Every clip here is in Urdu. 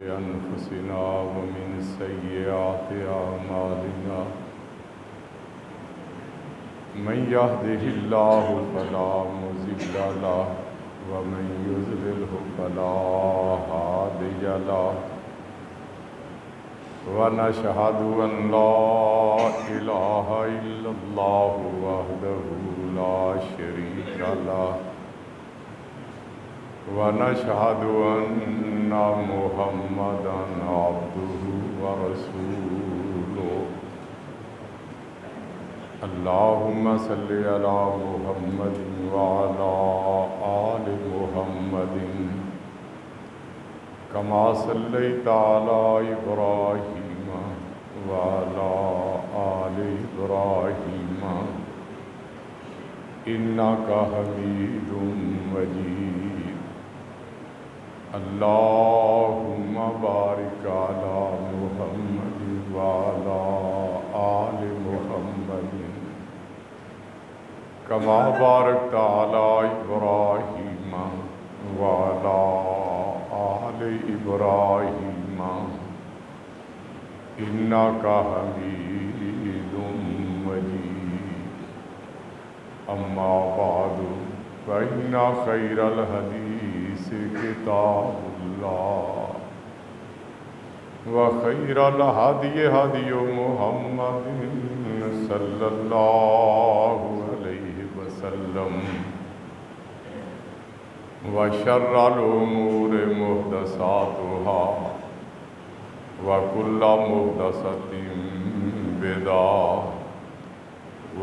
أنفسنا ومن سيئات أعمالنا من يهده الله فلا مضل له ومن يضلل فلا هادي له ونشهد أن لا إله إلا الله وحده لا شريك له ونشهد أن محمدًا عبده ورسوله اللهم صل على محمد وعلى آل محمد كما صليت على إبراهيم وعلى آل إبراهيم إنك حميد مجيد اللهم بارك على محمد وعلى آل محمد كما باركت على إبراهيم وعلى آل إبراهيم إنك حميد مجيد أما بعد فإن خير الحديث كتاب الله وخير الهدي هدي محمد صلى الله عليه وسلم وشر الأمور محدثاتها وكل محدثة بدعة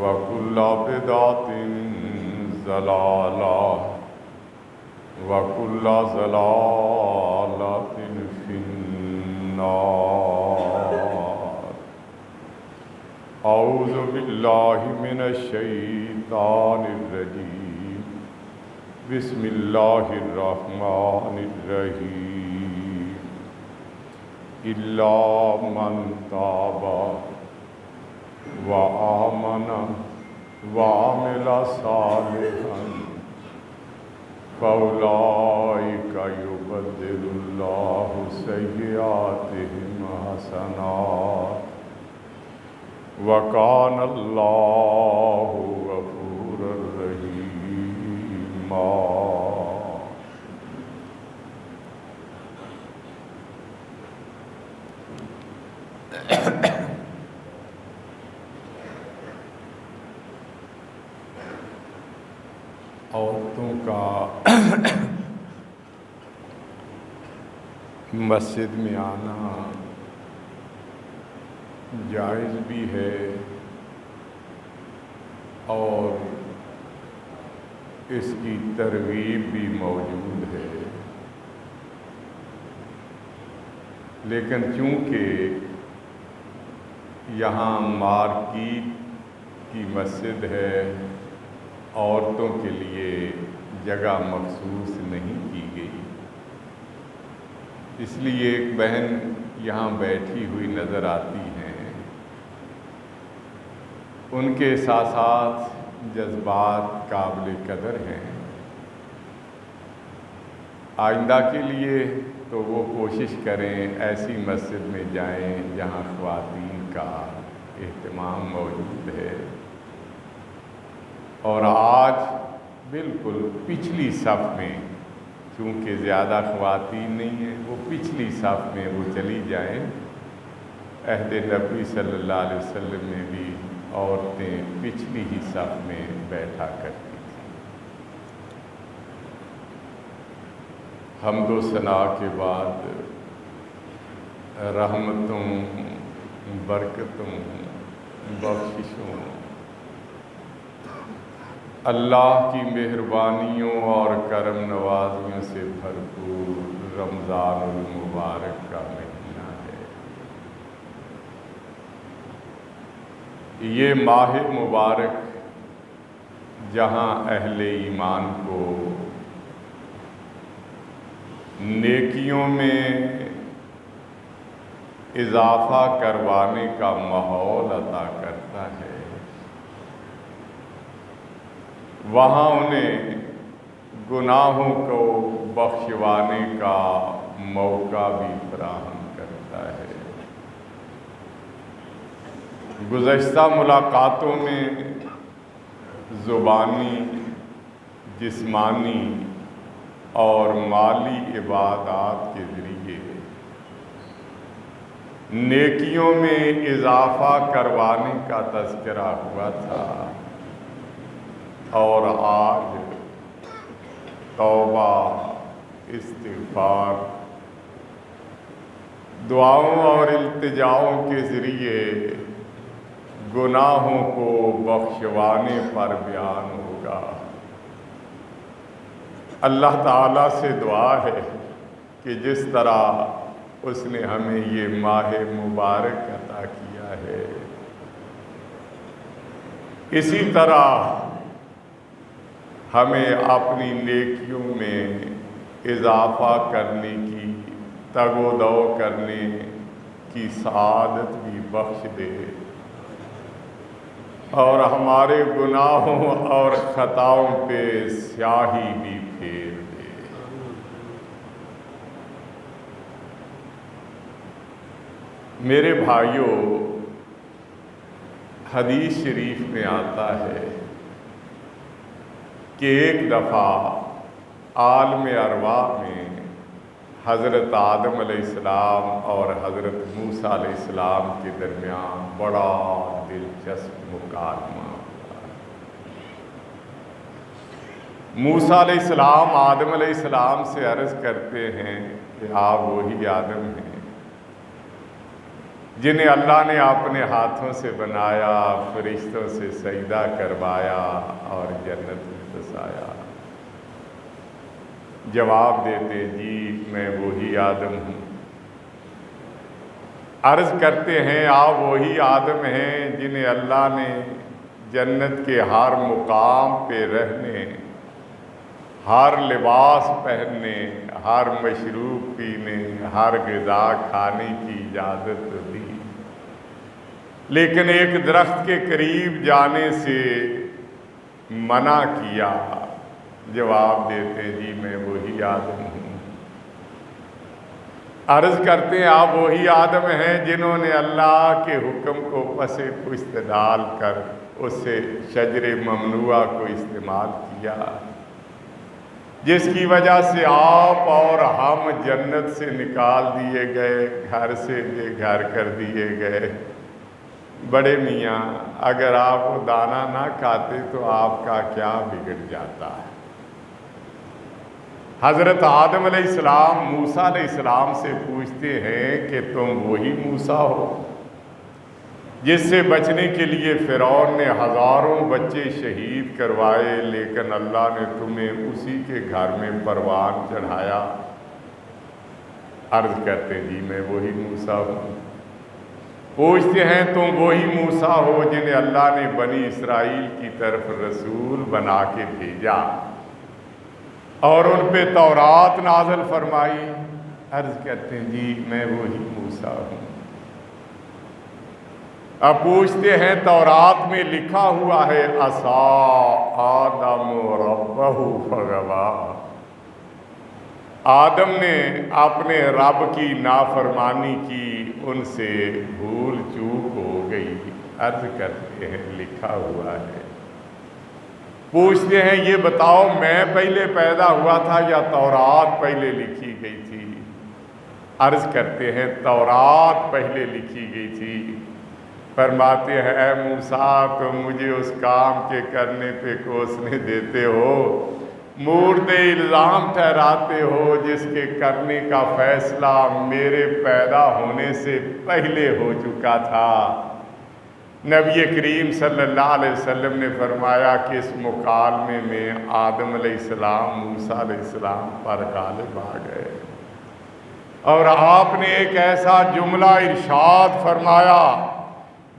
وكل بدعة ضلالة وكل ضلالة في النار أعوذ بالله من الشيطان الرجيم بسم الله الرحمن الرحيم إلا من تاب وآمن وعمل صالحا فأولئك يبدل الله سيئاتهم حسنات وكان الله غفورا رحيما عورتوں کا مسجد میں آنا جائز بھی ہے اور اس کی ترغیب بھی موجود ہے، لیکن چونکہ یہاں مارکیٹ کی مسجد ہے، عورتوں کے لیے جگہ مخصوص نہیں کی گئی، اس لیے ایک بہن یہاں بیٹھی ہوئی نظر آتی ہیں، ان کے احساسات جذبات قابل قدر ہیں۔ آئندہ کے لیے تو وہ کوشش کریں ایسی مسجد میں جائیں جہاں خواتین کا اہتمام موجود ہے، اور آج بالکل پچھلی صف میں، چونکہ زیادہ خواتین نہیں ہیں، وہ پچھلی صف میں وہ چلی جائیں۔ عہد نبی صلی اللہ علیہ وسلم میں بھی عورتیں پچھلی ہی صف میں بیٹھا کرتی تھیں۔ حمد و ثنا کے بعد رحمتوں، برکتوں، بخششوں، اللہ کی مہربانیوں اور کرم نوازیوں سے بھرپور رمضان المبارک کا مہینہ ہے۔ یہ ماہ مبارک جہاں اہل ایمان کو نیکیوں میں اضافہ کروانے کا ماحول عطا کرتا ہے، وہاں انہیں گناہوں کو بخشوانے کا موقع بھی فراہم کرتا ہے۔ گزشتہ ملاقاتوں میں زبانی، جسمانی اور مالی عبادات کے ذریعے نیکیوں میں اضافہ کروانے کا تذکرہ ہوا تھا، اور آج توبہ، استغفار، دعاؤں اور التجاؤں کے ذریعے گناہوں کو بخشوانے پر بیان ہوگا۔ اللہ تعالیٰ سے دعا ہے کہ جس طرح اس نے ہمیں یہ ماہ مبارک عطا کیا ہے، اسی طرح ہمیں اپنی نیکیوں میں اضافہ کرنے کی، تگ و دو کرنے کی سعادت بھی بخش دے، اور ہمارے گناہوں اور خطاؤں پہ سیاہی بھی پھیر دے۔ میرے بھائیوں، حدیث شریف میں آتا ہے کہ ایک دفعہ عالم ارواح میں حضرت آدم علیہ السلام اور حضرت موسیٰ علیہ السلام کے درمیان بڑا دلچسپ مکالمہ ہوا۔ موسیٰ علیہ السلام آدم علیہ السلام سے عرض کرتے ہیں کہ آپ وہی آدم ہیں جنہیں اللہ نے اپنے ہاتھوں سے بنایا، فرشتوں سے سجدہ کروایا اور جنت میں بسایا۔ جواب دیتے، جی میں وہی آدم ہوں۔ عرض کرتے ہیں، آپ وہی آدم ہیں جنہیں اللہ نے جنت کے ہر مقام پہ رہنے، ہر لباس پہننے، ہر مشروب پینے، ہر غذا کھانے کی اجازت دی، لیکن ایک درخت کے قریب جانے سے منع کیا۔ جواب دیتے، جی میں وہی آدم ہوں۔ عرض کرتے ہیں، آپ وہی آدم ہیں جنہوں نے اللہ کے حکم کو پس پشت ڈال کر اس سے شجر ممنوعہ کو استعمال کیا، جس کی وجہ سے آپ اور ہم جنت سے نکال دیے گئے، گھر سے بے گھر کر دیے گئے۔ بڑے میاں، اگر آپ وہ دانہ نہ کھاتے تو آپ کا کیا بگڑ جاتا ہے؟ حضرت آدم علیہ السلام موسیٰ علیہ السلام سے پوچھتے ہیں کہ تم وہی موسیٰ ہو جس سے بچنے کے لیے فرعون نے ہزاروں بچے شہید کروائے، لیکن اللہ نے تمہیں اسی کے گھر میں پروان چڑھایا؟ عرض کرتے، جی میں وہی موسیٰ ہوں۔ پوچھتے ہیں، تم وہی موسیٰ ہو جنہیں اللہ نے بنی اسرائیل کی طرف رسول بنا کے بھیجا اور ان پہ تورات نازل فرمائی؟ عرض کرتے ہیں، جی میں وہی موسیٰ ہوں۔ اب پوچھتے ہیں، تورات میں لکھا ہوا ہے عصیٰ آدم ربہ فغویٰ، آدم نے اپنے رب کی نافرمانی کی، ان سے بھول چوک ہو گئی۔ عرض کرتے ہیں، لکھا ہوا ہے۔ پوچھتے ہیں، یہ بتاؤ میں پہلے پیدا ہوا تھا یا تورات پہلے لکھی گئی تھی؟ عرض کرتے ہیں، تورات پہلے لکھی گئی تھی۔ فرماتے ہیں، اے موسیٰ، تم مجھے اس کام کے کرنے پہ کوسنے دیتے ہو، مورد الزام ٹھہراتے ہو جس کے کرنے کا فیصلہ میرے پیدا ہونے سے پہلے ہو چکا تھا۔ نبی کریم صلی اللہ علیہ وسلم نے فرمایا کہ اس مکالمے میں آدم علیہ السلام موسیٰ علیہ السلام پر غالب آ گئے، اور آپ نے ایک ایسا جملہ ارشاد فرمایا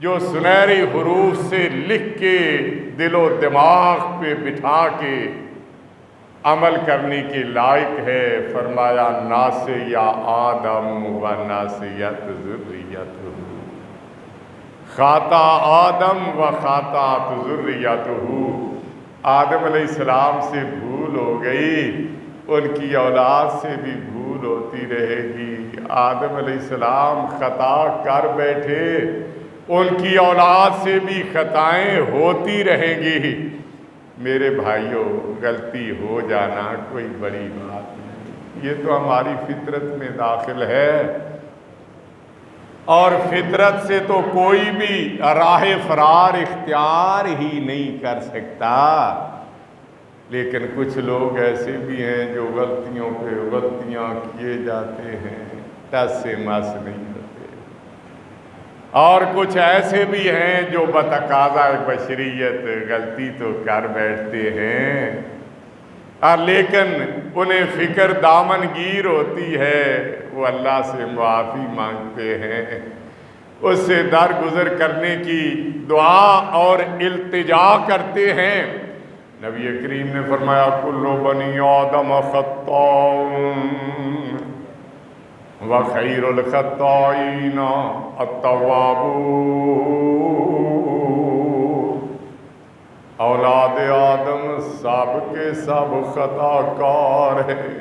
جو سنہری حروف سے لکھ کے دل و دماغ پہ بٹھا کے عمل کرنے کے لائق ہے۔ فرمایا، ناسی آدم و ناسیت ذریتہ، خاطا آدم و خاطات ذریتہ، آدم علیہ السلام سے بھول ہو گئی، ان کی اولاد سے بھی بھول بھول ہوتی رہے گی۔ آدم علیہ السلام خطا کر بیٹھے، ان کی اولاد سے بھی خطائیں ہوتی رہیں گی۔ میرے بھائیوں، غلطی ہو جانا کوئی بڑی بات نہیں، یہ تو ہماری فطرت میں داخل ہے، اور فطرت سے تو کوئی بھی راہ فرار اختیار ہی نہیں کر سکتا۔ لیکن کچھ لوگ ایسے بھی ہیں جو غلطیوں پہ غلطیاں کیے جاتے ہیں، ٹس سے مس نہیں ہوتے، اور کچھ ایسے بھی ہیں جو بتقاضۂ بشریت غلطی تو کر بیٹھتے ہیں، لیکن انہیں فکر دامن گیر ہوتی ہے، وہ اللہ سے معافی مانگتے ہیں، اس سے درگزر کرنے کی دعا اور التجا کرتے ہیں۔ نبی کریم نے فرمایا کل بنی آدم خطاء وخیر الخطائین التوابون، اولاد آدم سب کے سب خطا کار ہیں،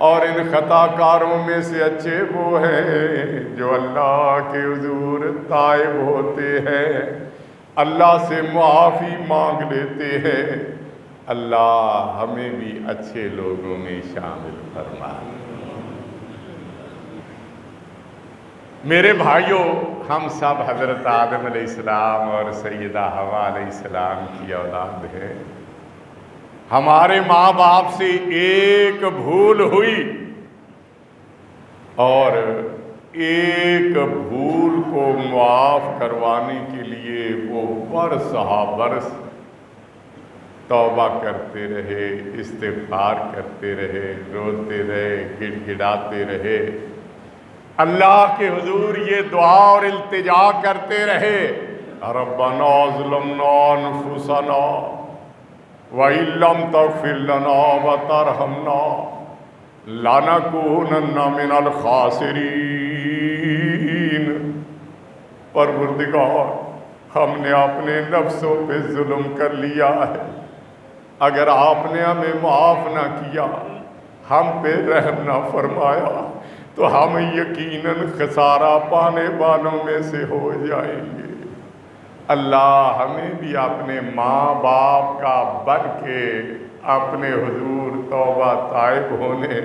اور ان خطا کاروں میں سے اچھے وہ ہیں جو اللہ کے حضور تائب ہوتے ہیں، اللہ سے معافی مانگ لیتے ہیں۔ اللہ ہمیں بھی اچھے لوگوں میں شامل فرمائے۔ میرے بھائیوں، ہم سب حضرت آدم علیہ السلام اور سیدہ حوا علیہ السلام کی اولاد ہیں۔ ہمارے ماں باپ سے ایک بھول ہوئی، اور ایک بھول کو معاف کروانے کے لیے وہ برس ہا برس توبہ کرتے رہے، استغفار کرتے رہے، روتے رہے، گڑ گڑاتے رہے، اللہ کے حضور یہ دعا اور التجا کرتے رہے، ربنا ظلمنا انفسنا وَإِن لَّمْ تَغْفِرْ لَنَا وَتَرْحَمْنَا لَنَكُونَنَّ مِنَ الْخَاسِرِينَ۔ پروردگار، ہم نے اپنے نفسوں پہ ظلم کر لیا ہے، اگر آپ نے ہمیں معاف نہ کیا، ہم پہ رحم نہ فرمایا، تو ہم یقیناً خسارہ پانے والوں میں سے ہو جائیں گے۔ اللہ ہمیں بھی اپنے ماں باپ کا بن کے اپنے حضور توبہ طائب ہونے،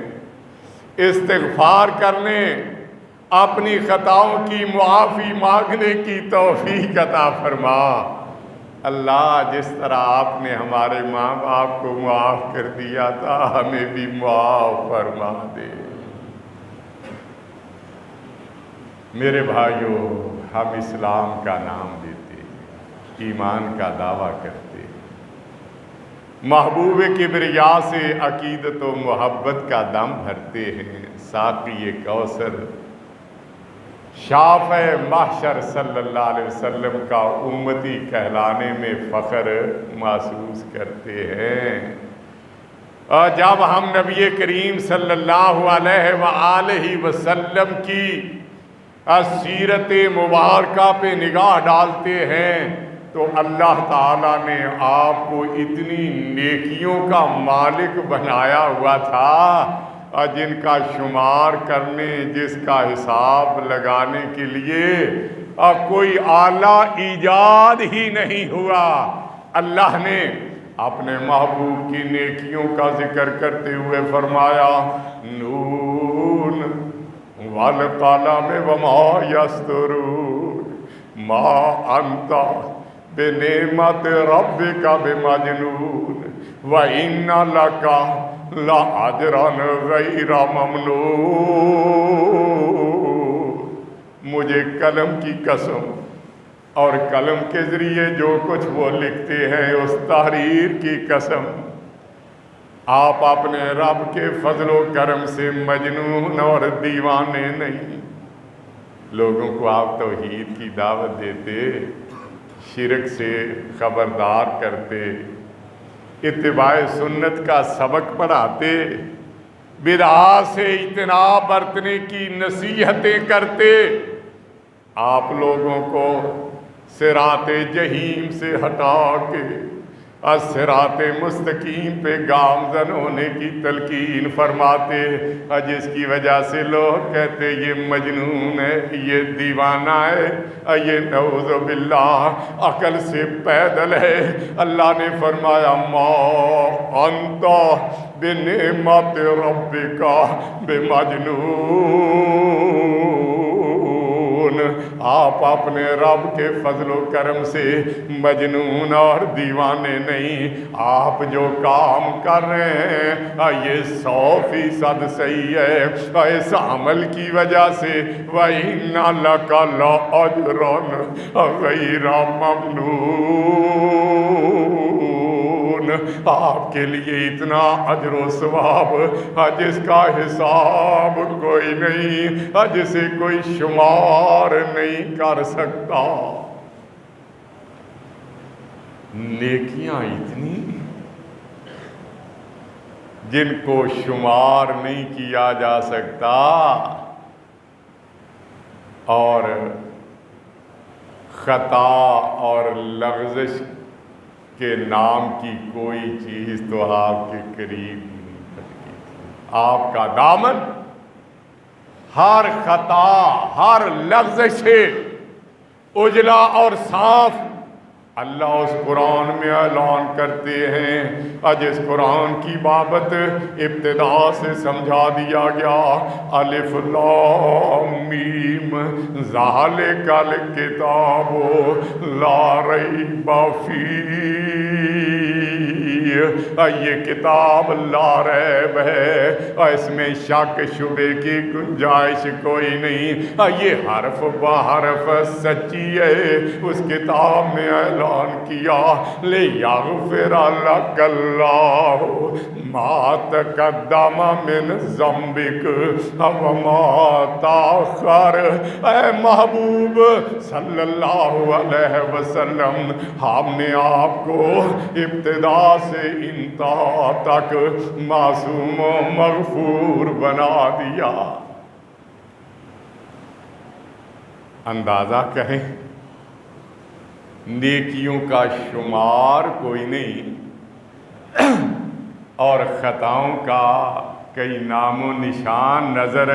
استغفار کرنے، اپنی خطاؤں کی معافی مانگنے کی توفیق عطا فرما۔ اللہ جس طرح آپ نے ہمارے ماں باپ کو معاف کر دیا تھا، ہمیں بھی معاف فرما دے۔ میرے بھائیوں، ہم اسلام کا نام دیتے، ایمان کا دعویٰ کرتے، محبوب کبریا سے عقیدت و محبت کا دم بھرتے ہیں، ساقی کوثر شافع محشر صلی اللہ علیہ وسلم کا امتی کہلانے میں فخر محسوس کرتے ہیں، اور جب ہم نبی کریم صلی اللہ علیہ وآلہ وسلم کی سیرت مبارکہ پہ نگاہ ڈالتے ہیں تو اللہ تعالیٰ نے آپ کو اتنی نیکیوں کا مالک بنایا ہوا تھا، اور جن کا شمار کرنے، جس کا حساب لگانے کے لیے کوئی اعلیٰ ایجاد ہی نہیں ہوا۔ اللہ نے اپنے محبوب کی نیکیوں کا ذکر کرتے ہوئے فرمایا نون والقلم وما یسطرون ما انت بنعمت ربک بمجنون وَإِنَّ لَكَ لَأَجْرًا غَيْرَ مَمْنُونٍ۔ مجھے قلم کی قسم، اور قلم کے ذریعے جو کچھ وہ لکھتے ہیں اس تحریر کی قسم، آپ اپنے رب کے فضل و کرم سے مجنون اور دیوانے نہیں۔ لوگوں کو آپ توحید کی دعوت دیتے، شرک سے خبردار کرتے، اتباع سنت کا سبق پڑھاتے، بدعات سے اجتناب برتنے کی نصیحتیں کرتے، آپ لوگوں کو صراط جحیم سے ہٹا کے الصراط مستقیم پہ گامزن ہونے کی تلقین فرماتے، جس کی وجہ سے لوگ کہتے یہ مجنون ہے، یہ دیوانہ ہے، یہ نعوذ باللہ عقل سے پیدل ہے۔ اللہ نے فرمایا ما انت بنعمت ربک بمجنون، آپ اپنے رب کے فضل و کرم سے مجنون اور دیوانے نہیں، آپ جو کام کر رہے ہیں یہ 100% صحیح ہے، اس عمل کی وجہ سے وَإِنَّ لَكَ لَأَجْرًا غَيْرَ مَمْنُونٍ، آپ کے لیے اتنا اجر و ثواب جس کا حساب کوئی نہیں، جسے کوئی شمار نہیں کر سکتا۔ نیکیاں اتنی جن کو شمار نہیں کیا جا سکتا، اور خطا اور لغزش کے نام کی کوئی چیز تو آپ کے قریب نہیں پھٹکی تھی۔ آپ کا دامن ہر خطا، ہر لغزش سے اجلا اور صاف۔ اللہ اس قرآن میں اعلان کرتے ہیں، جس قرآن کی بابت ابتدا سے سمجھا دیا گیا، الف لام میم ذالک الکتاب لا ریب فیہ، یہ کتاب لا ریب ہے، اس میں شک شبے کی گنجائش کوئی نہیں، یہ حرف بحرف سچی ہے۔ اس کتاب میں اعلان کیا لِیَغْفِرَ لَكَ اللَّهُ مَا تَقَدَّمَ مِنْ ذَنبِكَ وَمَا تَأَخَّرَ۔ اے محبوب صلی اللہ علیہ وسلم، ہم نے آپ کو ابتدا سے انتہا تک معصوم و مغفور بنا دیا۔ اندازہ کریں، نیکیوں کا شمار کوئی نہیں اور خطاؤں کا کئی نام و نشان نظر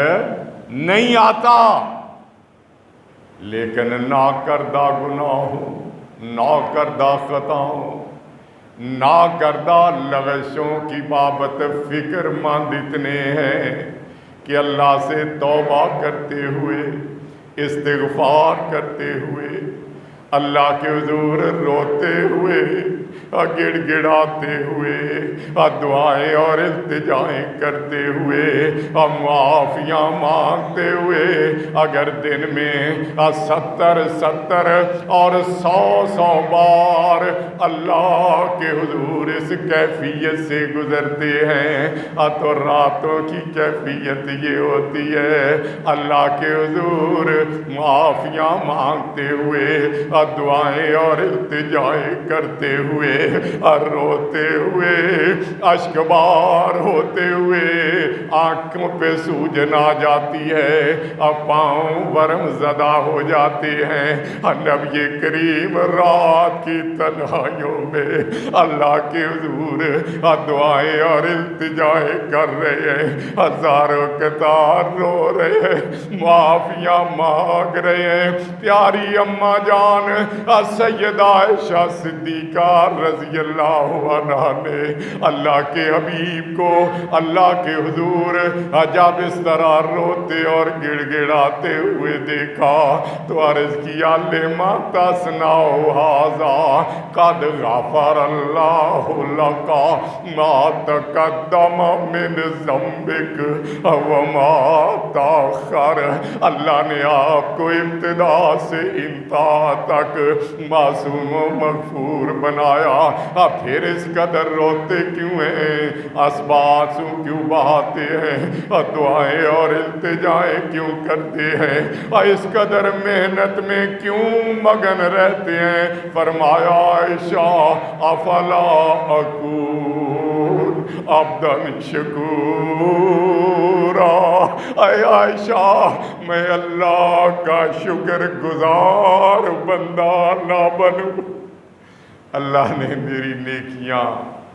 نہیں آتا، لیکن نہ کردہ گناہوں، نہ کردہ خطاؤں، نہ کردہ لغزشوں کی بابت فکر مند اتنے ہیں کہ اللہ سے توبہ کرتے ہوئے، استغفار کرتے ہوئے، اللہ کے حضور روتے ہوئے، گڑ گڑاتے ہوئے، دعائیں اور التجائیں کرتے ہوئے، معافیاں مانگتے ہوئے، اگر دن میں 70 اور 100 بار اللہ کے حضور اس کیفیت سے گزرتے ہیں، تو راتوں کی کیفیت یہ ہوتی ہے، اللہ کے حضور معافیاں مانگتے ہوئے، دعائیں اور التجائیں کرتے ہوئے، روتے ہوئے، اشک بار ہوتے ہوئے، آنکھوں پہ سوجن آ جاتی ہے، پاؤں ورم زدہ ہو جاتے ہیں، نبی کریم رات کی تنہائیوں میں اللہ کے حضور دعائیں اور التجائیں کر رہے ہیں، ہزاروں قطار رو رہے ہیں، معافیاں مانگ رہے ہیں۔ پیاری اماں جان سیدہ عائشہ صدیقہ رضی اللہ عنہا نے اللہ کے حبیب کو اللہ کے حضور جب اس طرح روتے اور گڑ گڑاتے ہوئے دیکھا تو عرض کیا لما تصنع ھذا قد غفر اللہ لک ما تقدم من ذنبک وما تأخر۔ اللہ نے آپ کو ابتدا سے انتہا تک معصوم و مغفور بنایا، پھر اس قدر روتے کیوں ہیں، اسباط کیوں بہاتے ہیں، دعائیں اور التجائیں کیوں کرتے ہیں، اس قدر محنت میں کیوں مگن رہتے ہیں؟ فرمایا عائشہ افلا اکون عبدا شکورا، اے عائشہ میں اللہ کا شکر گزار بندہ نہ بنوں؟ اللہ نے میری نیکیاں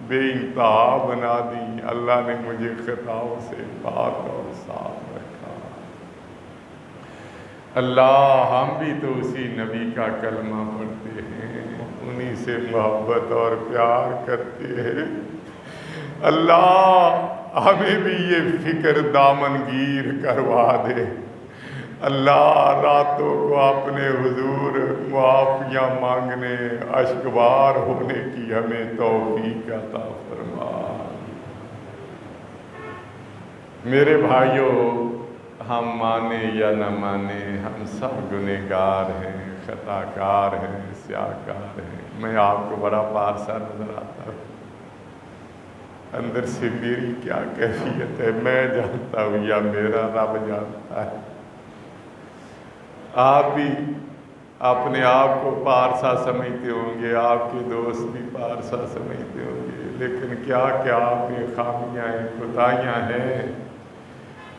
بے انتہا بنا دی، اللہ نے مجھے خطاؤں سے پاک اور صاف رکھا۔ اللہ ہم بھی تو اسی نبی کا کلمہ پڑھتے ہیں، انہی سے محبت اور پیار کرتے ہیں۔ اللہ ہمیں بھی یہ فکر دامنگیر کروا دے۔ اللہ راتوں کو اپنے حضور معافیاں مانگنے، اشکبار ہونے کی ہمیں توفیق عطا فرما۔ میرے بھائیوں، ہم مانے یا نہ مانے، ہم سب گنہگار ہیں، خطا کار ہیں، سیاہکار ہیں۔ میں آپ کو بڑا پارسا نظر آتا ہوں، اندر سے میری کیا کیفیت ہے میں جانتا ہوں یا میرا رب جانتا ہے۔ آپ بھی اپنے آپ کو پارسا سمجھتے ہوں گے، آپ کے دوست بھی پارسا سمجھتے ہوں گے، لیکن کیا کیا آپ میں خامیاں ہیں، کوتاہیاں ہیں،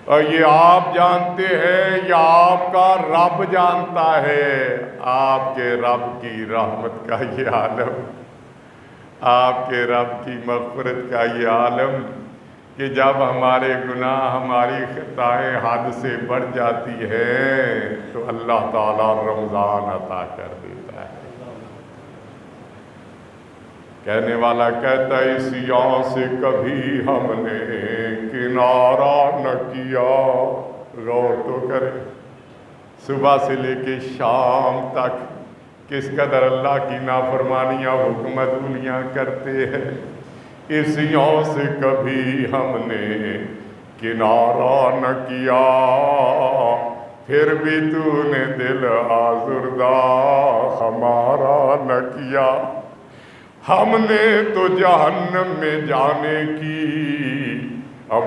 اور یہ آپ جانتے ہیں یا آپ کا رب جانتا ہے۔ آپ کے رب کی رحمت کا یہ عالم، آپ کے رب کی مغفرت کا یہ عالم کہ جب ہمارے گناہ، ہماری خطائیں حد سے بڑھ جاتی ہیں تو اللہ تعالیٰ رمضان عطا کر دیتا ہے۔ کہنے والا کہتا ہے اس یاں سے کبھی ہم نے کنارہ نہ کیا۔ غور تو کریں، صبح سے لے کے شام تک کس قدر اللہ کی نافرمانیاں، حکم عدولیاں کرتے ہیں۔ اس یاں سے کبھی ہم نے کنارہ نہ کیا، پھر بھی تو نے دل آزردہ ہمارا نہ کیا۔ ہم نے تو جہنم میں جانے کی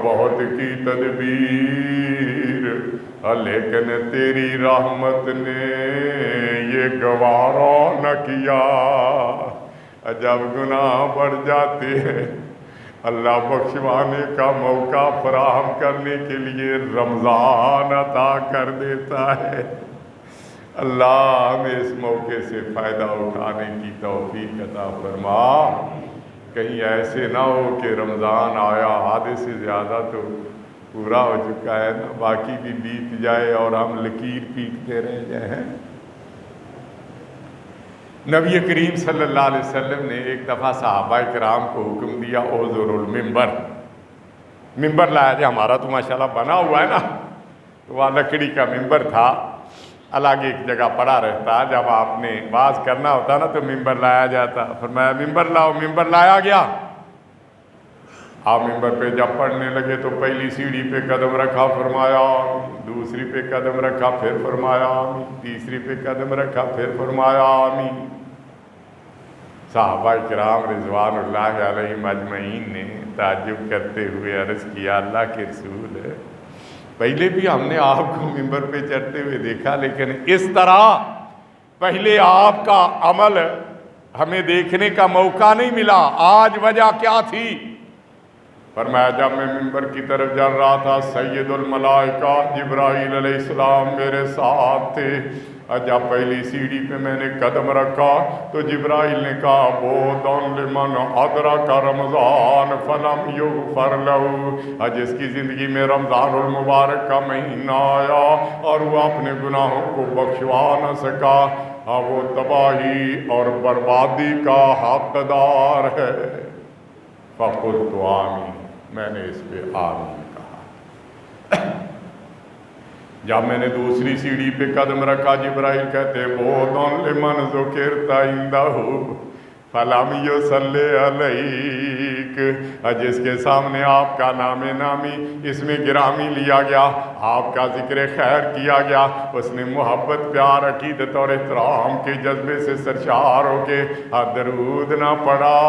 بہت کی تدبیر، لیکن تیری رحمت نے یہ گوارا نہ کیا۔ جب گناہ بڑھ جاتے ہیں اللہ بخشوانے کا موقع فراہم کرنے کے لیے رمضان عطا کر دیتا ہے۔ اللہ ہمیں اس موقع سے فائدہ اٹھانے کی توفیق عطا فرما۔ کہیں ایسے نہ ہو کہ رمضان آیا آدھے سے زیادہ تو پورا ہو چکا ہے نا، باقی بھی بیت جائے اور ہم لکیر پیٹتے رہ جائیں۔ نبی کریم صلی اللہ علیہ وسلم نے ایک دفعہ صحابہ کرام کو حکم دیا اعذروا المنبر، ممبر لایا جائے۔ ہمارا تو ماشاءاللہ بنا ہوا ہے نا، تو وہاں لکڑی کا ممبر تھا، الگ ایک جگہ پڑا رہتا، جب آپ نے واز کرنا ہوتا نا تو ممبر لایا جاتا۔ فرمایا ممبر لاؤ، ممبر لایا گیا۔ آپ ممبر پہ جب پڑھنے لگے تو پہلی سیڑھی پہ قدم رکھا، فرمایا آمین، دوسری پہ قدم رکھا، پھر فرمایا آمین، تیسری پہ قدم رکھا، پھر فرمایا آمین۔ صحابہ کرام رضوان اللہ علیہم اجمعین نے تعجب کرتے ہوئے عرض کیا اللہ کے رسول ہے، پہلے بھی ہم نے آپ کو ممبر پہ چڑھتے ہوئے دیکھا، لیکن اس طرح پہلے آپ کا عمل ہمیں دیکھنے کا موقع نہیں ملا، آج وجہ کیا تھی؟ فرمایا جب میں ممبر کی طرف جا رہا تھا سید الملائکہ جبرائیل علیہ السلام میرے ساتھ تھے، جب پہلی سیڑھی پہ میں نے قدم رکھا تو جبرائیل نے کہا بودن لمن ادرک رمضان فلم یغفر لہ، جس کی زندگی میں رمضان المبارک کا مہینہ آیا اور وہ اپنے گناہوں کو بخشوا نہ سکا، وہ تباہی اور بربادی کا حقدار ہے۔ فقلت آمین، میں نے اس پہ آمین کہا۔ جب میں نے دوسری سیڑھی پہ قدم رکھا جبرائیل کہتے بودن لمن ذکرت عندہ فلم یصلی علیک، جس کے سامنے آپ کا نام نامی اس میں گرامی لیا گیا، آپ کا ذکر خیر کیا گیا، اس نے محبت پیار عقیدت اور احترام کے جذبے سے سرشار ہو کے درود نہ پڑھا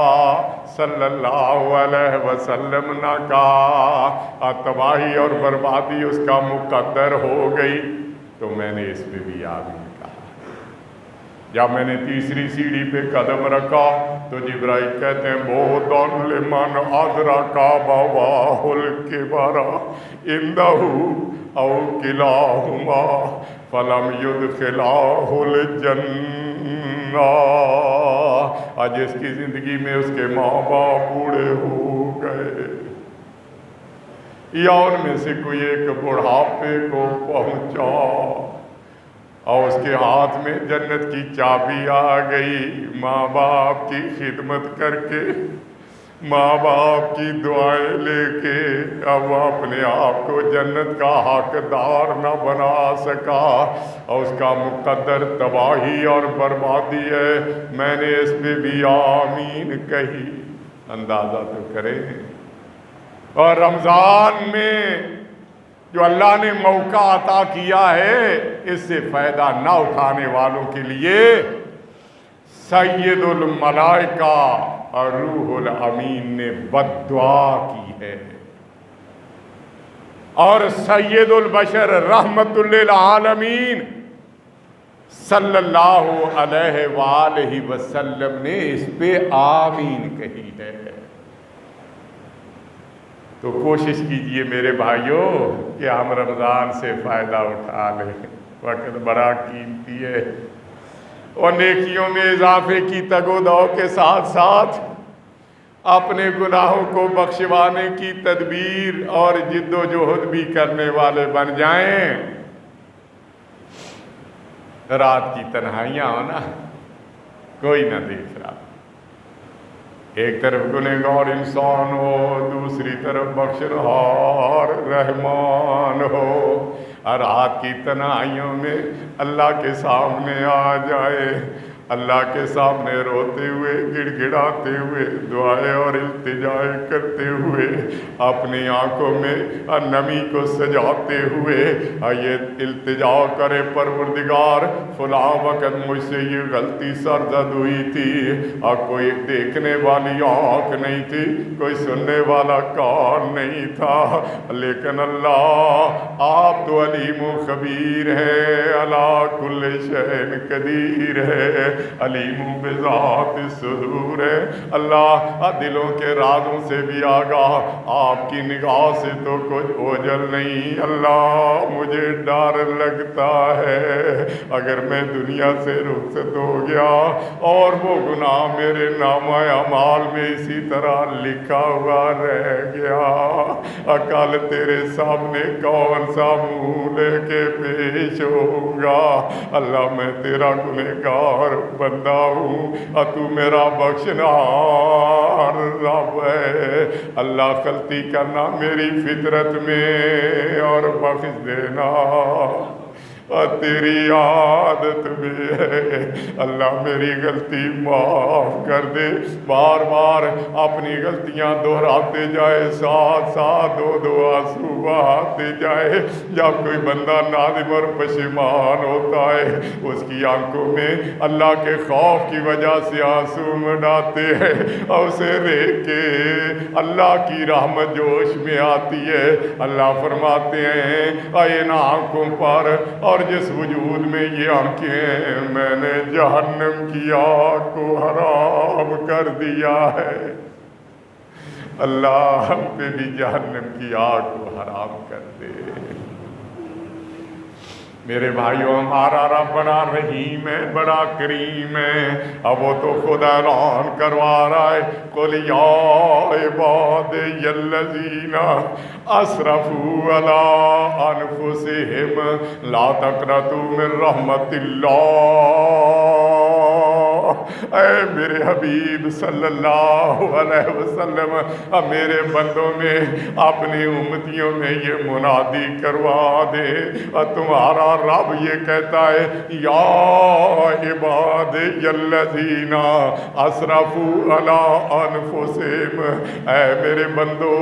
صلی اللہ علیہ وسلم نہ کہا، تباہی اور بربادی اس کا مقدر ہو گئی۔ تو میں نے اس پہ بھی آمین کہا۔ جب میں نے تیسری سیڑھی پہ قدم رکھا تو جبرائیل کہتے ہیں بودن لمن ادرک بواہ الکبر عندہ او کلاہما فلم یدخلاہل الجنہ، آج اس کی زندگی میں اس کے ماں باپ بوڑھے ہو گئے یا ان میں سے کوئی ایک بڑھاپے کو پہنچا اور اس کے ہاتھ میں جنت کی چابی آ گئی، ماں باپ کی خدمت کر کے، ماں باپ کی دعائیں لے کے، اب وہ اپنے آپ کو جنت کا حقدار نہ بنا سکا اور اس کا مقدر تباہی اور بربادی ہے۔ میں نے اس پہ بھی آمین کہی، اندازہ تو کریں۔ اور رمضان میں جو اللہ نے موقع عطا کیا ہے، اس سے فائدہ نہ اٹھانے والوں کے لیے سید الملائکہ اور روح الامین نے بد دعا کی ہے، اور سید البشر رحمت للعالمین صلی اللہ علیہ وآلہ وسلم نے اس پہ آمین کہی ہے۔ تو کوشش کیجئے میرے بھائیوں کہ ہم رمضان سے فائدہ اٹھا لیں، وقت بڑا قیمتی ہے، اور نیکیوں میں اضافے کی تگ و دو کے ساتھ ساتھ اپنے گناہوں کو بخشوانے کی تدبیر اور جد و جہد بھی کرنے والے بن جائیں۔ رات کی تنہائیاں ہونا، کوئی نہ دیکھ رہا، ایک طرف گنہگار انسان ہو، دوسری طرف بخشنہار رحمان ہو، اور رات کی تنہائیوں میں اللہ کے سامنے آ جائے، اللہ کے سامنے روتے ہوئے، گڑ گڑاتے ہوئے، دعائیں اور التجائیں کرتے ہوئے، اپنی آنکھوں میں نمی کو سجاتے ہوئے یہ التجا کرے، پروردگار فلاں وقت مجھ سے یہ غلطی سرزد ہوئی تھی، اور کوئی دیکھنے والی آنکھ نہیں تھی، کوئی سننے والا کان نہیں تھا، لیکن اللہ آپ تو علیم و خبیر ہے، علی کل شیء قدیر ہے، علیم بذات الصدور ہے، اللہ دلوں کے رازوں سے بھی آگاہ، آپ کی نگاہ سے تو کچھ اوجھل نہیں۔ اللہ مجھے ڈر لگتا ہے اگر میں دنیا سے رخصت ہو گیا اور وہ گناہ میرے نامہ اعمال میں اسی طرح لکھا ہوا رہ گیا، کل تیرے سامنے کون سا منہ لے کے پیش ہوگا؟ اللہ میں تیرا گنہگار بندہ ہوں اور تو میرا بخشنہار رب ہے، اللہ غلطی کرنا میری فطرت میں اور بخش دینا اور تیری عادت میں ہے، اللہ میری غلطی معاف کر دے۔ بار بار اپنی غلطیاں دہراتے جائے، ساتھ ساتھ دو آنسو بہاتے جائے۔ جب کوئی بندہ نادم اور پشیمان ہوتا ہے، اس کی آنکھوں میں اللہ کے خوف کی وجہ سے آنسو منڈاتے ہیں، اور اسے دیکھ کے اللہ کی رحمت جوش میں آتی ہے۔ اللہ فرماتے ہیں ان آنکھوں پر اور جس وجود میں یہ آنکھیں ہیں، میں نے جہنم کی آگ کو حرام کر دیا ہے۔ اللہ ہم پہ بھی جہنم کی آگ کو حرام کر دے۔ میرے بھائیوں، ہمارا رب بڑا رحیم ہے، بڑا کریم ہے، اب وہ تو خود اعلان کروا رہا ہے، قُلْ يَا عِبَادِيَ الَّذِينَ أَسْرَفُوا عَلَىٰ أَنفُسِهِمْ لَا تَقْنَطُوا مِن رَحْمَتِ اللَّهِ۔ اے میرے حبیب صلی اللہ علیہ وسلم، میرے بندوں میں، اپنی امتیوں میں یہ منادی کروا دے، اور تمہارا رب یہ کہتا ہے، یا عبادی الذین اسرفوا علی انفسہم، اے میرے بندو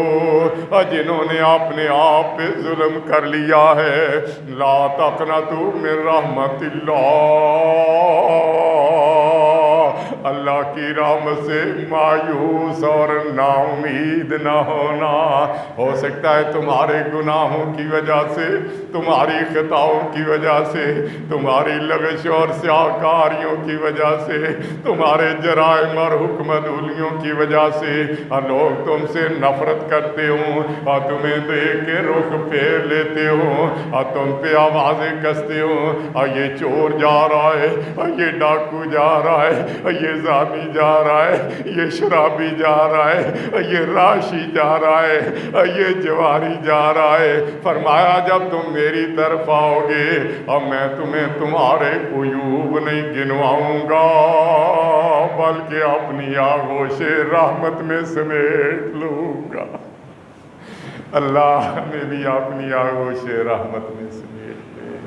جنہوں نے اپنے آپ پہ ظلم کر لیا ہے، لا تقنطوا من رحمت اللہ، اللہ کی رحمت سے مایوس اور نا امید نہ ہونا۔ ہو سکتا ہے تمہارے گناہوں کی وجہ سے، تمہاری خطاؤں کی وجہ سے، تمہاری لغش اور سیاکاریوں کی وجہ سے، تمہارے جرائم اور حکم عدولیوں کی وجہ سے لوگ تم سے نفرت کرتے ہوں اور تمہیں دیکھ کے رخ پھیر لیتے ہوں اور تم پہ آوازیں کستے ہوں، اور یہ چور جا رہا ہے، اور یہ ڈاکو جا رہا ہے، اور یہ زانی جا رہا ہے، یہ شرابی جا رہا ہے، اور یہ راشی جا رہا ہے، اور یہ جواری جا رہا ہے۔ فرمایا جب تم میری طرف آؤ گے اور میں تمہیں تمہارے عیوب نہیں گنواؤں گا بلکہ اپنی آغوش رحمت میں سمیٹ لوں گا۔ اللہ نے بھی اپنی آغوش رحمت میں سمیٹ لے۔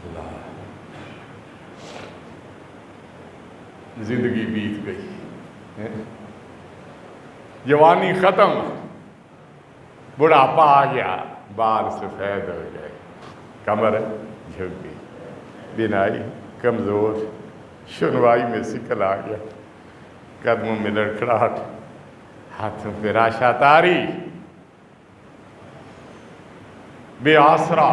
اللہ، زندگی بیت گئی، جوانی ختم، بڑھاپا آ گیا، بال سفید ہو گئے، کمر جھک گئی، بینائی کمزور، سنوائی میں سکل آ گیا، قدموں میں لڑکھڑاہٹ، ہاتھوں پہ راشا تاری، بے آسرا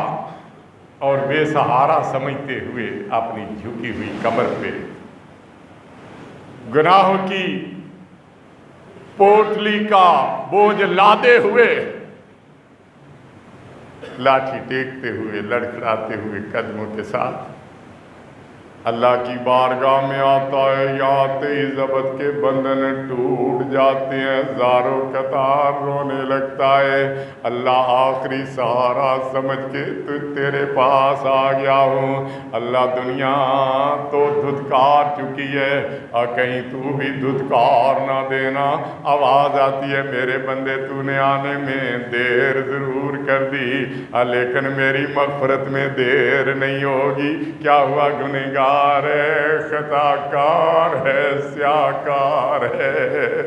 اور بے سہارا سمجھتے ہوئے اپنی جھکی ہوئی کمر پہ گناہوں کی پوٹلی کا بوجھ لادے ہوئے، لاٹھی ٹیکتے ہوئے، لڑکھڑاتے ہوئے قدموں کے ساتھ اللہ کی بارگاہ میں آتا ہے، آتے ہی ضبط کے بندھن ٹوٹ جاتے ہیں، زاروں قطار رونے لگتا ہے۔ اللہ آخری سہارا سمجھ کے تیرے پاس آ گیا ہوں۔ اللہ دنیا تو دھتکار چکی ہے اور کہیں تو بھی دھتکار نہ دینا۔ آواز آتی ہے، میرے بندے تو نے آنے میں دیر ضرور کر دی لیکن میری مغفرت میں دیر نہیں ہوگی۔ کیا ہوا؟ گنہگار ہے، خطا کار ہے، سیاکار ہے،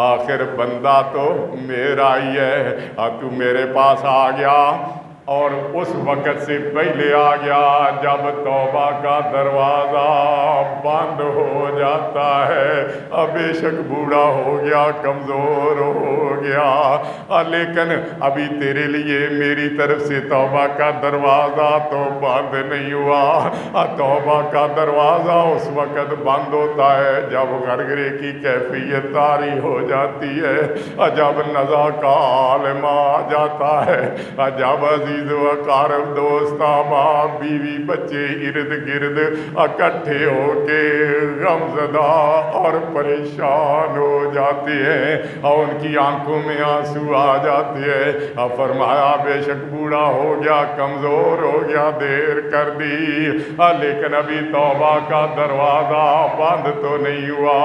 آخر بندہ تو میرا ہی ہے، اور تو میرے پاس آ گیا اور اس وقت سے پہلے آ گیا جب توبہ کا دروازہ بند ہو جاتا ہے۔ اب بے شک بوڑھا ہو گیا، کمزور ہو گیا، لیکن ابھی تیرے لیے میری طرف سے توبہ کا دروازہ تو بند نہیں ہوا۔ توبہ کا دروازہ اس وقت بند ہوتا ہے جب غرغرے کی کیفیت طاری ہو جاتی ہے، جب نزا کا عالم آ جاتا ہے، جب عزیز و اقارب، دوست، احباب، بیوی، بچے ارد گرد اکٹھے ہو کے غمزدہ اور پریشان ہو جاتے ہیں اور ان کی آنکھوں میں آنسو آ جاتے ہیں۔ اور فرمایا بے شک بوڑھا ہو گیا، کمزور ہو گیا، دیر کر دی، لیکن ابھی توبہ کا دروازہ بند تو نہیں ہوا،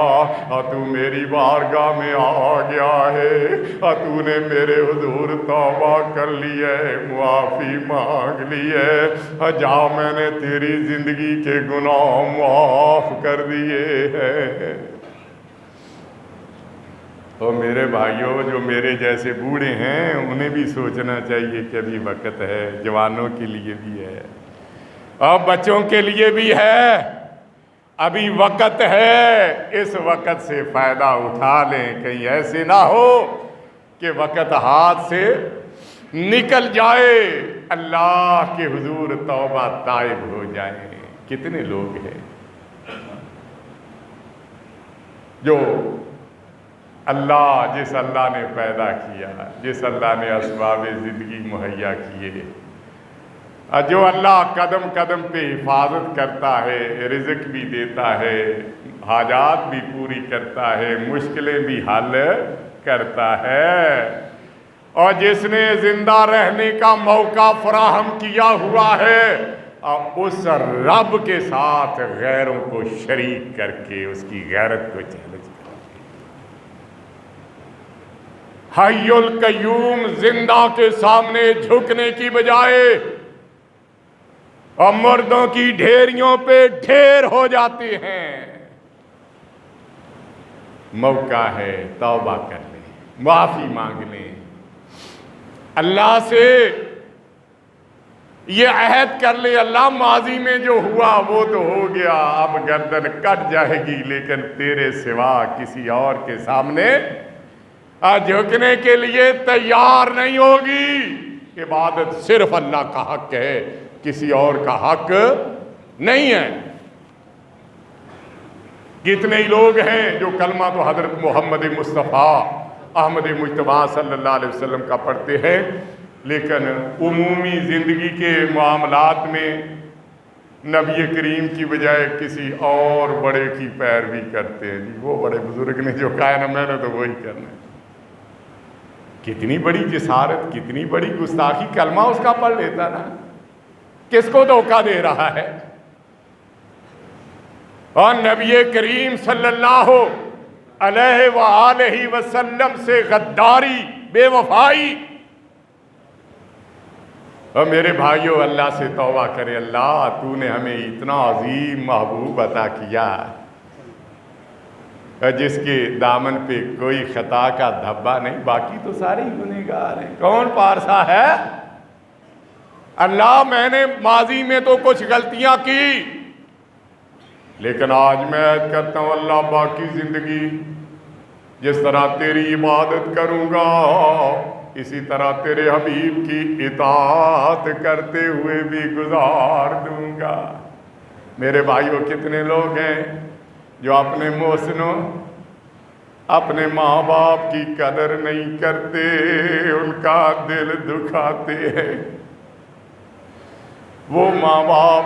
اور تو میری بارگاہ میں آ گیا ہے، اور تو نے میرے حضور توبہ کر لی ہے، معافی مانگ لی ہے، جا میں نے تیری زندگی کے گناہ معاف کر دیے ہیں۔ اور میرے بھائیوں، جو میرے جیسے بوڑھے ہیں انہیں بھی سوچنا چاہیے کہ ابھی وقت ہے، جوانوں کے لیے بھی ہے اور بچوں کے لیے بھی ہے، ابھی وقت ہے، اس وقت سے فائدہ اٹھا لیں، کہیں ایسے نہ ہو کہ وقت ہاتھ سے نکل جائے، اللہ کے حضور توبہ تائب ہو جائیں۔ کتنے لوگ ہیں جو اللہ، جس اللہ نے پیدا کیا، جس اللہ نے اسباب زندگی مہیا کیے، جو اللہ قدم قدم پہ حفاظت کرتا ہے، رزق بھی دیتا ہے، حاجات بھی پوری کرتا ہے، مشکلیں بھی حل کرتا ہے، اور جس نے زندہ رہنے کا موقع فراہم کیا ہوا ہے، اور اس رب کے ساتھ غیروں کو شریک کر کے اس کی غیرت کو چیلنج کرتے، حی القیوم زندہ کے سامنے جھکنے کی بجائے اور مردوں کی ڈھیریوں پہ ڈھیر ہو جاتے ہیں۔ موقع ہے، توبہ کر لیں، معافی مانگ لیں، اللہ سے یہ عہد کر لے اللہ ماضی میں جو ہوا وہ تو ہو گیا، اب گردن کٹ جائے گی لیکن تیرے سوا کسی اور کے سامنے جھکنے کے لیے تیار نہیں ہوگی۔ عبادت صرف اللہ کا حق ہے، کسی اور کا حق نہیں ہے۔ کتنے ہی لوگ ہیں جو کلمہ تو حضرت محمد مصطفیٰ احمد مجتبیٰ صلی اللہ علیہ وسلم کا پڑھتے ہیں، لیکن عمومی زندگی کے معاملات میں نبی کریم کی بجائے کسی اور بڑے کی پیروی کرتے ہیں۔ جی وہ بڑے بزرگ نے جو کہا نا میں نے تو وہی کرنا ہے۔ کتنی بڑی جسارت، کتنی بڑی گستاخی، کلمہ اس کا پڑھ لیتا نا، کس کو دھوکہ دے رہا ہے؟ اور نبی کریم صلی اللہ علیہ وآلہ وسلم سے غداری، بے وفائی۔ اور میرے بھائیوں، اللہ سے توبہ کرے، اللہ تو نے ہمیں اتنا عظیم محبوب عطا کیا جس کے دامن پہ کوئی خطا کا دھبا نہیں، باقی تو سارے ہی گنہگار ہیں، کون پارسا ہے؟ اللہ میں نے ماضی میں تو کچھ غلطیاں کی، لیکن آج میں عہد کرتا ہوں اللہ باقی زندگی جس طرح تیری عبادت کروں گا اسی طرح تیرے حبیب کی اطاعت کرتے ہوئے بھی گزار دوں گا۔ میرے بھائیوں، کتنے لوگ ہیں جو اپنے محسنوں، اپنے ماں باپ کی قدر نہیں کرتے، ان کا دل دکھاتے ہیں۔ وہ ماں باپ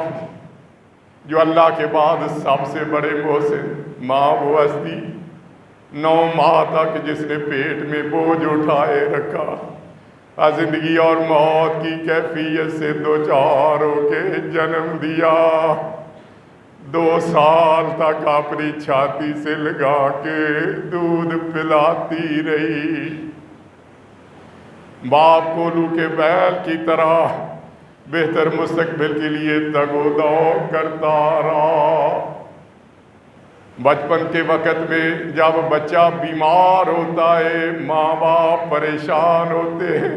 جو اللہ کے بعد سب سے بڑے محسن، ماں وہ ہستی 9 ماہ تک جس نے پیٹ میں بوجھ اٹھائے رکھا، زندگی اور موت کی کیفیت سے دوچار ہو کے جنم دیا، 2 سال تک اپنی چھاتی سے لگا کے دودھ پلاتی رہی، باپ کولو کے بیل کی طرح بہتر مستقبل کے لیے تگ و دو کرتا رہا۔ بچپن کے وقت میں جب بچہ بیمار ہوتا ہے ماں باپ پریشان ہوتے ہیں،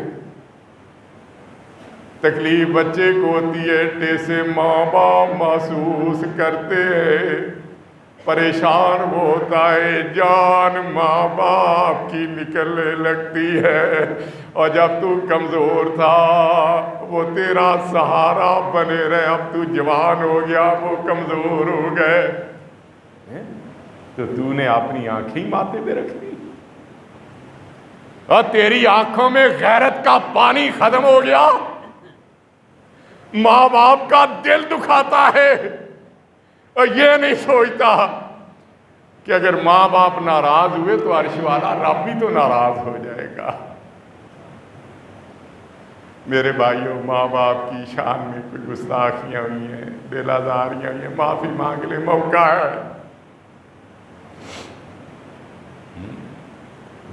تکلیف بچے کو ہوتی ہے، ٹیسے ماں باپ محسوس کرتے ہیں، پریشان وہ ہوتا ہے، جان ماں باپ کی نکلنے لگتی ہے، اور جب تو کمزور تھا وہ تیرا سہارا بنے رہے، اب تو جوان ہو گیا وہ کمزور ہو گئے، تو نے اپنی آنکھیں ماتھے پہ رکھ لی، اور تیری آنکھوں میں غیرت کا پانی ختم ہو گیا، ماں باپ کا دل دکھاتا ہے، اور یہ نہیں سوچتا کہ اگر ماں باپ ناراض ہوئے تو عرش والا رب بھی تو ناراض ہو جائے گا۔ میرے بھائیوں، ماں باپ کی شان میں کوئی گستاخیاں ہوئی ہیں، دل آزاریاں ہوئی ہیں، معافی مانگ لے، موقع ہے۔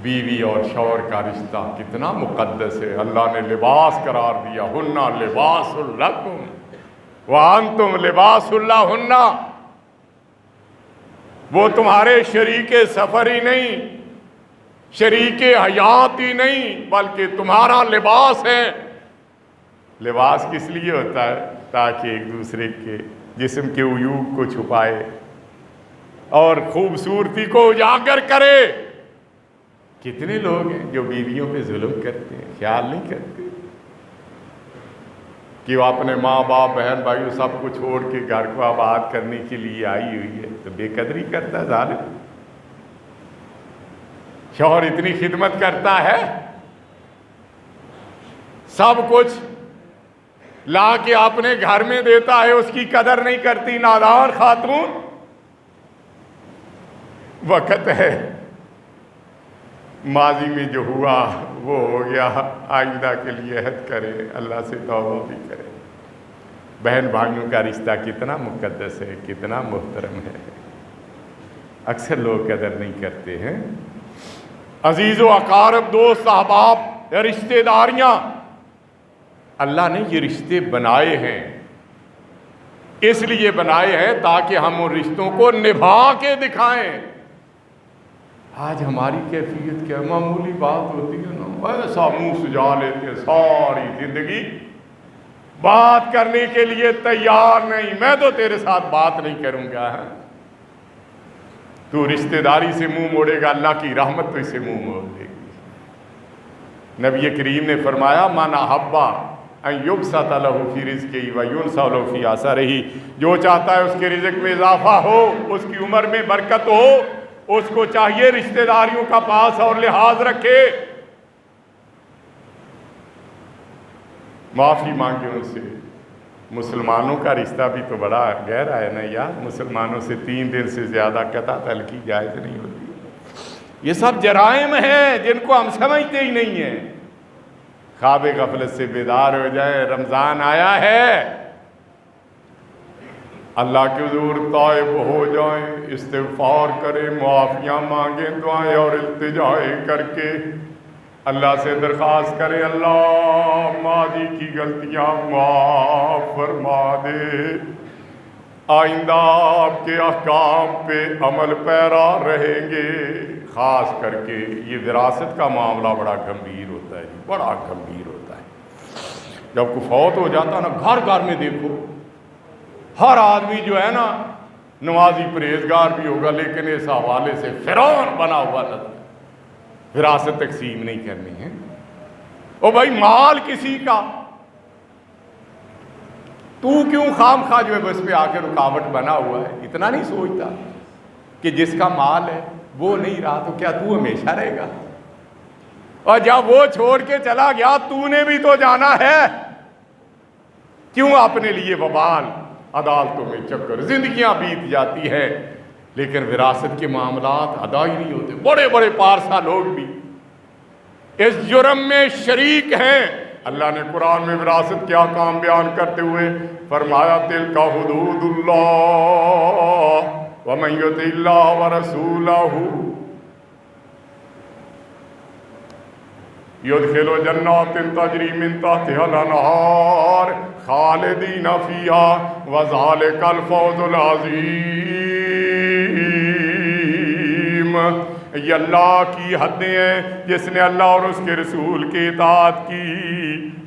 بیوی اور شوہر کا رشتہ کتنا مقدس ہے، اللہ نے لباس قرار دیا، ہننا لباس لکم وانتم لباس لہن، وہ تمہارے شریک سفر ہی نہیں، شریک حیات ہی نہیں، بلکہ تمہارا لباس ہے۔ لباس کس لیے ہوتا ہے؟ تاکہ ایک دوسرے کے جسم کے عیوب کو چھپائے اور خوبصورتی کو اجاگر کرے۔ کتنے لوگ ہیں جو بیویوں پہ ظلم کرتے ہیں، خیال نہیں کرتے کہ وہ اپنے ماں باپ بہن بھائیوں سب کو چھوڑ کے گھر کو آباد کرنے کے لیے آئی ہوئی ہے، تو بے قدری کرتا ہے ظالم۔ شوہر اتنی خدمت کرتا ہے، سب کچھ لا کے اپنے گھر میں دیتا ہے، اس کی قدر نہیں کرتی نادان خاتون۔ وقت ہے، ماضی میں جو ہوا وہ ہو گیا، آئندہ کے لیے عہد کرے، اللہ سے توبہ بھی کرے۔ بہن بھائیوں کا رشتہ کتنا مقدس ہے، کتنا محترم ہے، اکثر لوگ قدر نہیں کرتے ہیں۔ عزیز و اقارب، دوست احباب، رشتہ داریاں، اللہ نے یہ رشتے بنائے ہیں، اس لیے بنائے ہیں تاکہ ہم ان رشتوں کو نبھا کے دکھائیں۔ آج ہماری کیفیت کیا، معمولی بات ہوتی ہے نا ایسا منہ سجا لیتے ہیں، ساری زندگی بات کرنے کے لیے تیار نہیں، میں تو تیرے ساتھ بات نہیں کروں گا، تو رشتہ داری سے منہ موڑے گا، اللہ کی رحمت تو اسے منہ موڑ دے گی۔ نبی کریم نے فرمایا من احب ان یبسط لہ فی رزقہ وینسأ لہ فی اثرہ، جو چاہتا ہے اس کے رزق میں اضافہ ہو، اس کی عمر میں برکت ہو، اس کو چاہیے رشتہ داریوں کا پاس اور لحاظ رکھے، معافی مانگے ان سے۔ مسلمانوں کا رشتہ بھی تو بڑا گہرا ہے نا یار، مسلمانوں سے 3 دن سے زیادہ قطع تعلقی جائز نہیں ہوتی۔ یہ سب جرائم ہیں جن کو ہم سمجھتے ہی نہیں ہیں۔ خواب غفلت سے بیدار ہو جائیں، رمضان آیا ہے، اللہ کے حضور تائب ہو جائیں، استغفار کریں، معافیاں مانگیں، دعائیں اور التجائیں کر کے اللہ سے درخواست کریں اللہ ماضی کی غلطیاں معاف فرما دے، آئندہ آپ کے احکام پہ عمل پیرا رہیں گے۔ خاص کر کے یہ وراثت کا معاملہ بڑا گمبھیر ہوتا ہے جی، بڑا گمبھیر ہوتا ہے۔ جب کوئی فوت ہو جاتا ہے نا، گھر گھر میں دیکھو ہر آدمی جو ہے نا نمازی پرہیزگار بھی ہوگا، لیکن اس حوالے سے فرعون بنا ہوا نظر ہے، وراثت تقسیم نہیں کرنی ہے۔ او بھائی مال کسی کا، تو کیوں خام خواہ جو ہے بس پہ آ کے رکاوٹ بنا ہوا ہے؟ اتنا نہیں سوچتا کہ جس کا مال ہے وہ نہیں رہا تو کیا تو ہمیشہ رہے گا؟ اور جب وہ چھوڑ کے چلا گیا تو نے بھی تو جانا ہے، کیوں اپنے لیے وبال عدالتوں میں چکر؟ زندگیاں بیت جاتی ہیں لیکن وراثت کے معاملات ادا ہی نہیں ہوتے۔ بڑے بڑے پارسا لوگ بھی اس جرم میں شریک ہیں۔ اللہ نے قرآن میں وراثت کے احکام بیان کرتے ہوئے فرمایا تلک حدود اللہ ومن یطع اللہ ورسولہ یدخل جنات تجری من تحتها الانہار خالدین فیہا وذالک الفوز العظیم۔ یہ اللہ کی حدیں ہیں، جس نے اللہ اور اس کے رسول کی اطاعت کی،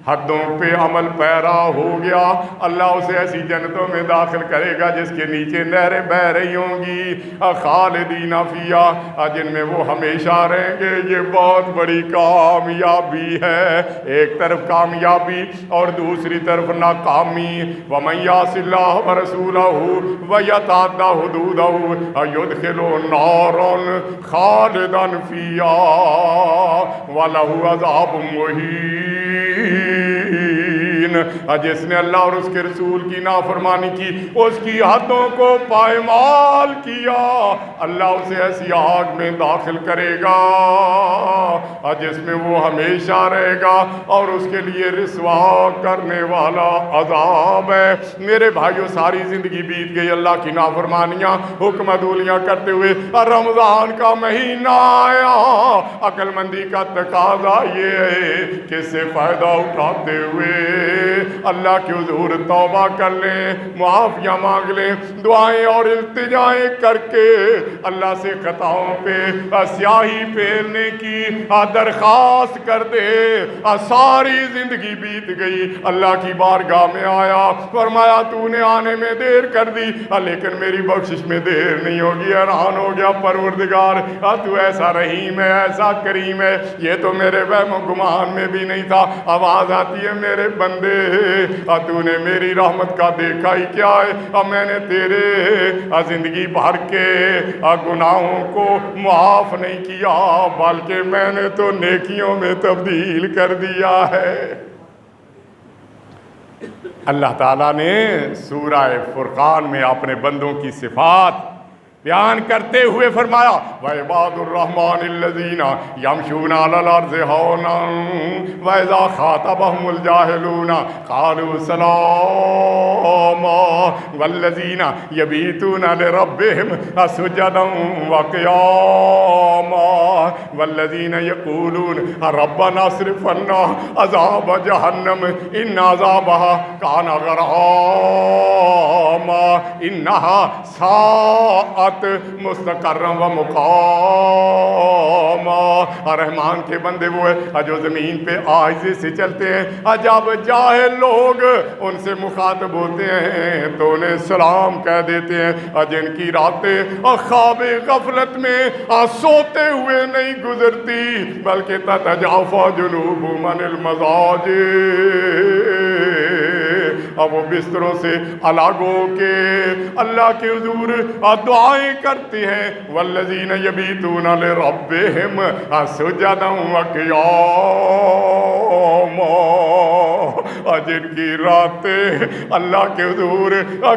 حدوں پہ عمل پیرا ہو گیا، اللہ اسے ایسی جنتوں میں داخل کرے گا جس کے نیچے نہریں بہہ رہی ہوں گی، خالدین فیہا، جن میں وہ ہمیشہ رہیں گے۔ یہ بہت بڑی کامیابی ہے، ایک طرف کامیابی اور دوسری طرف ناکامی۔ وَمَن یعص اللَّهَ وَرَسُولَهُ وَیَتَعَدَّ حُدُودَهُ یُدْخِلْهُ نَارًا خَالِدًا فِیہا وَلَهُ عَذَابٌ مُہِینٌ۔ جس نے اللہ اور اس کے رسول کی نافرمانی کی، اس کی حدوں کو پائمال کیا، اللہ اسے ایسی آگ میں داخل کرے گا جس میں وہ ہمیشہ رہے گا، اور اس کے لیے رسوا کرنے والا عذاب ہے۔ میرے بھائیو، ساری زندگی بیت گئی اللہ کی نافرمانیاں، حکم عدولیاں کرتے ہوئے، رمضان کا مہینہ آیا، عقل مندی کا تقاضا یہ ہے کہ اس سے فائدہ اٹھاتے ہوئے اللہ کے حضور توبہ کر لیں، معافیاں مانگ لیں، دعائیں اور التجائیں کر کے اللہ سے خطاؤں پہ سیاہی پھیرنے کی درخواست کر دے۔ ساری زندگی بیت گئی، اللہ کی بارگاہ میں آیا، فرمایا تو نے آنے میں دیر کر دی لیکن میری بخشش میں دیر نہیں ہوگی۔ حیران ہو گیا، پروردگار تو ایسا رحیم ہے، ایسا کریم ہے، یہ تو میرے وہم و گمان میں بھی نہیں تھا۔ آواز آتی ہے میرے بندے، تو نے میری رحمت کا دیکھا ہی کیا ہے؟ میں نے تیرے زندگی بھر کے گناہوں کو معاف نہیں کیا، بلکہ میں نے تو نیکیوں میں تبدیل کر دیا ہے۔ اللہ تعالیٰ نے سورہ فرقان میں اپنے بندوں کی صفات بیان کرتے ہوئے فرمایا وَعِبَادُ الرَّحْمَنِ الَّذِينَ يَمْشُونَ عَلَى الْأَرْضِ هَوْنًا وَإِذَا خَاطَبَهُمُ الْجَاهِلُونَ قَالُوا سَلَامًا وَالَّذِينَ يَبِيتُونَ لِرَبِّهِمْ سُجَّدًا وَقِيَامًا۔ والذین یقولون ربنا اصرف عنا عذاب جہنم ان عذابها کان غراما انہا ساعت مستقرا و مقاما۔ رحمان کے بندے وہ ہے جو زمین پہ آہستہ سے چلتے ہیں، جب جاہل لوگ ان سے مخاطب ہوتے ہیں تو انہیں سلام کہہ دیتے ہیں، جن کی راتیں خواب غفلت میں سوتے ہوئے نہیں گزرتی بلکہ تتجافی جنوبہم عن المضاجع، اب وہ بستروں سے الگ ہو کے اللہ کے حضور دعائیں کرتے ہیں۔ والذین یبیتون لربہم سجدا وقیاما، جن کی راتیں اللہ کے حضور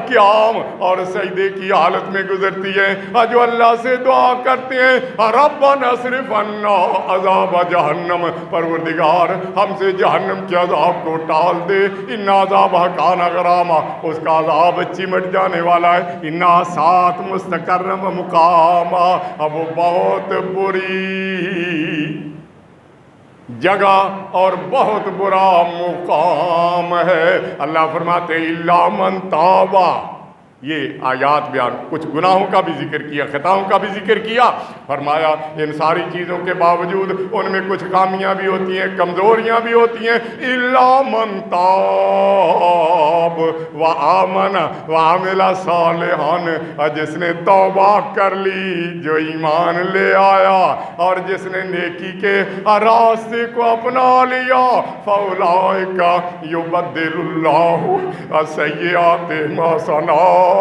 قیام اور سجدے کی حالت میں گزرتی ہیں، جو اللہ سے دعا کرتے ہیں ربنا اصرف عنا عذاب جہنم، پروردگار ہم سے جہنم کے عذاب کو ٹال دے، ان عذابہ کان غراما، اس کا عذاب چمٹ جانے والا ہے، انہا ساعت مستقرا و مقاما، اب وہ بہت بری جگہ اور بہت برا مقام ہے۔ اللہ فرماتے ہیں الا من تابا، یہ آیات بیان کچھ گناہوں کا بھی ذکر کیا، خطاؤں کا بھی ذکر کیا، فرمایا ان ساری چیزوں کے باوجود ان میں کچھ خامیاں بھی ہوتی ہیں، کمزوریاں بھی ہوتی ہیں، الا من تاب وآمن وعمل صالحا، جس نے توبہ کر لی، جو ایمان لے آیا اور جس نے نیکی کے راستے کو اپنا لیا، فاولئک یبدل اللہ سیئاتہم حسنات،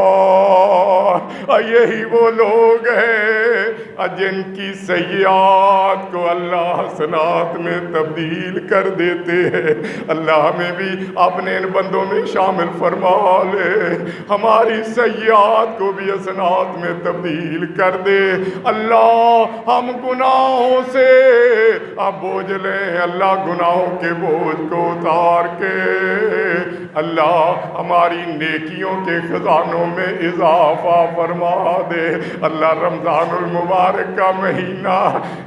یہی وہ لوگ ہیں جن کی سیئات کو اللہ حسنات میں تبدیل کر دیتے ہیں۔ اللہ ہمیں بھی اپنے ان بندوں میں شامل فرما لے، ہماری سیئات کو بھی حسنات میں تبدیل کر دے۔ اللہ ہم گناہوں سے بوجھ لیں، اللہ گناہوں کے بوجھ کو اتار کے اللہ ہماری نیکیوں کے خزانوں میں اضافہ فرما دے۔ اللہ رمضان المبارک کا مہینہ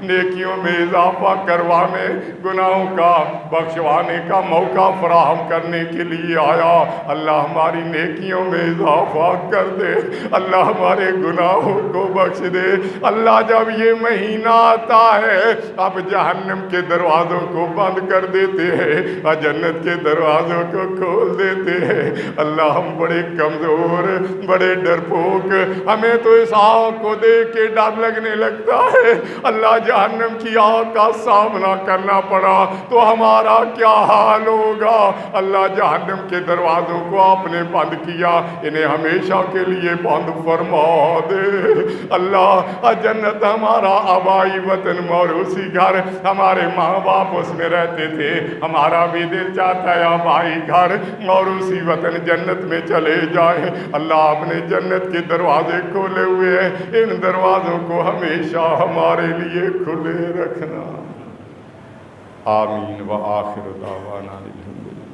نیکیوں میں اضافہ کروانے، گناہوں کا بخشوانے کا موقع فراہم کرنے کے لیے آیا۔ اللہ ہماری نیکیوں میں اضافہ کر دے، اللہ ہمارے گناہوں کو بخش دے۔ اللہ جب یہ مہینہ آتا ہے اب جہنم کے دروازوں کو بند کر دیتے ہیں اور جنت کے دروازوں کو کھول دیتے ہیں۔ اللہ ہم بڑے کمزور، بڑے ڈرپوک، ہمیں تو اس آگ کو دیکھ کے ڈر لگنے لگتا ہے، اللہ جہنم کی آگ کا سامنا کرنا پڑا تو ہمارا کیا حال ہوگا۔ اللہ جہنم کے دروازوں کو آپ نے بند کیا، انہیں ہمیشہ کے لیے بند فرما دے۔ اللہ جنت ہمارا آبائی وطن، موروثی گھر، ہمارے ماں باپ اس میں رہتے تھے، ہمارا بھی دل چاہتا ہے آبائی گھر، موروثی وطن جنت میں چلے جائیں۔ اللہ آپ نے جنت کے دروازے کھولے ہوئے ہیں، ان دروازوں کو ہمیشہ ہمارے لیے کھلے رکھنا۔ آمین وآخر دعوانا الحمدللہ۔